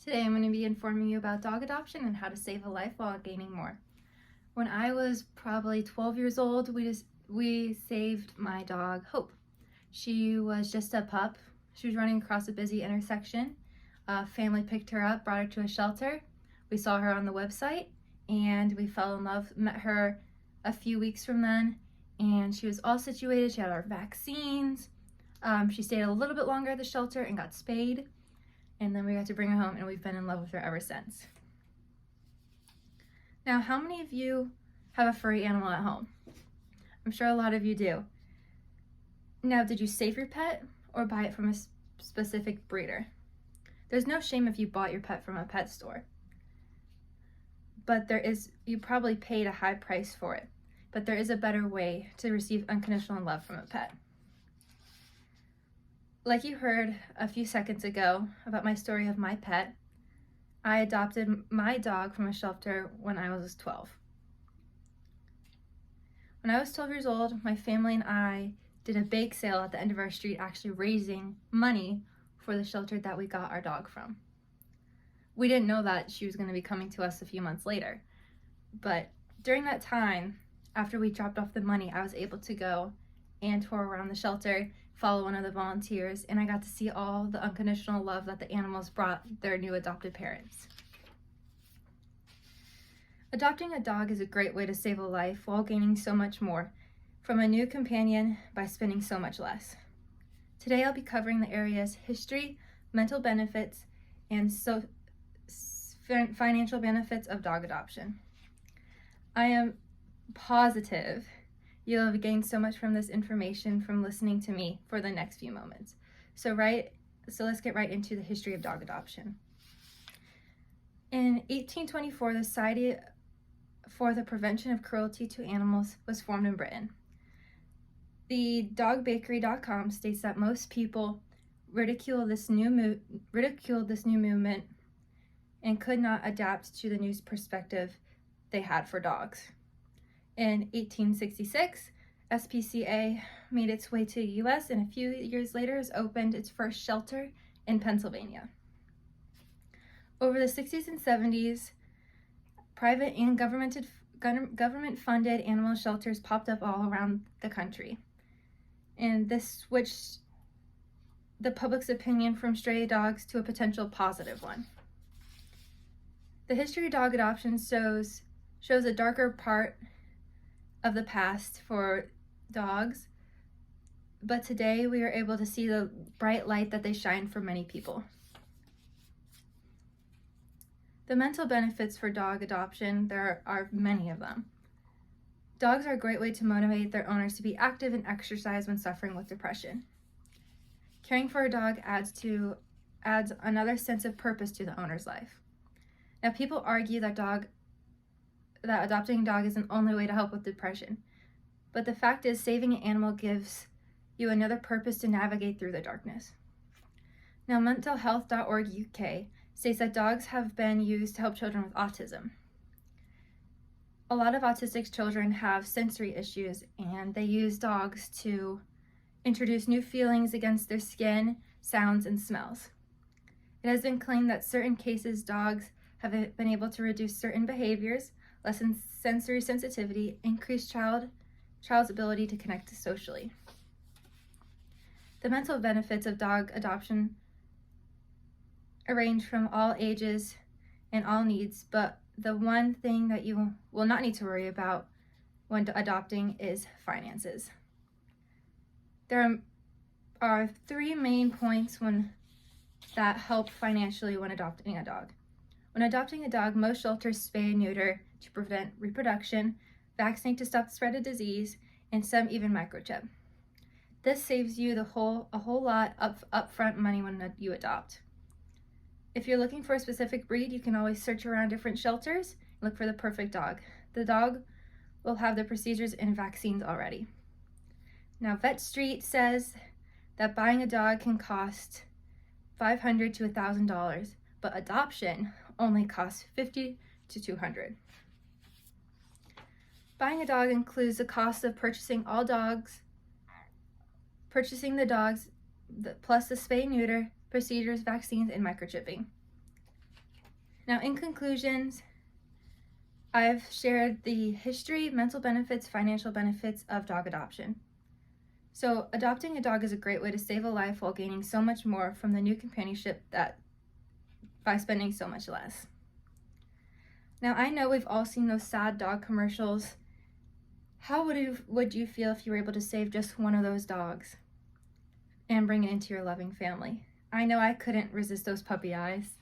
Today I'm going to be informing you about dog adoption and how to save a life while gaining more. When I was probably 12 years old, we saved my dog Hope. She was just a pup. She was running across a busy intersection. A family picked her up, brought her to a shelter. We saw her on the website and we fell in love, met her a few weeks from then, and she was all situated. She had our vaccines. She stayed a little bit longer at the shelter and got spayed. And then we got to bring her home, and we've been in love with her ever since. Now, how many of you have a furry animal at home? I'm sure a lot of you do. Now, did you save your pet or buy it from a specific breeder? There's no shame if you bought your pet from a pet store. But you probably paid a high price for it. But there is a better way to receive unconditional love from a pet. Like you heard a few seconds ago about my story of my pet, I adopted my dog from a shelter when I was 12. When I was 12 years old, my family and I did a bake sale at the end of our street, actually raising money for the shelter that we got our dog from. We didn't know that she was going to be coming to us a few months later. But during that time, after we dropped off the money, I was able to go and tour around the shelter, follow one of the volunteers, and I got to see all the unconditional love that the animals brought their new adopted parents. Adopting a dog is a great way to save a life while gaining so much more from a new companion by spending so much less. Today I'll be covering the areas history, mental benefits, and financial benefits of dog adoption. I am positive you'll have gained so much from this information from listening to me for the next few moments. So let's get right into the history of dog adoption. In 1824, the Society for the Prevention of Cruelty to Animals was formed in Britain. The dogbakery.com states that most people ridiculed this new movement and could not adapt to the new perspective they had for dogs. In 1866, SPCA made its way to the U.S. and a few years later has opened its first shelter in Pennsylvania. Over the 60s and 70s, private and government-funded animal shelters popped up all around the country. And this switched the public's opinion from stray dogs to a potential positive one. The history of dog adoption shows a darker part of the past for dogs, but today we are able to see the bright light that they shine for many people. The mental benefits for dog adoption, there are many of them. Dogs are a great way to motivate their owners to be active and exercise when suffering with depression. Caring for a dog adds another sense of purpose to the owner's life. Now, people argue that adopting a dog is an only way to help with depression. But the fact is, saving an animal gives you another purpose to navigate through the darkness. Now, mentalhealth.org UK states that dogs have been used to help children with autism. A lot of autistic children have sensory issues, and they use dogs to introduce new feelings against their skin, sounds, and smells. It has been claimed that certain cases dogs have been able to reduce certain behaviors, lessen sensory sensitivity, increase child's ability to connect socially. The mental benefits of dog adoption range from all ages and all needs, but the one thing that you will not need to worry about when adopting is finances. There are three main points that help financially when adopting a dog. When adopting a dog, most shelters spay and neuter to prevent reproduction, vaccinate to stop the spread of disease, and some even microchip. This saves you a whole lot of upfront money when you adopt. If you're looking for a specific breed, you can always search around different shelters and look for the perfect dog. The dog will have the procedures and vaccines already. Now, VetStreet says that buying a dog can cost $500 to $1,000, but adoption only costs $50 to $200. Buying a dog includes the cost of purchasing the dogs, plus the spay and neuter, procedures, vaccines, and microchipping. Now, in conclusions, I've shared the history, mental benefits, financial benefits of dog adoption. So adopting a dog is a great way to save a life while gaining so much more from the new companionship that by spending so much less. Now, I know we've all seen those sad dog commercials. How would you feel if you were able to save just one of those dogs and bring it into your loving family? I know I couldn't resist those puppy eyes.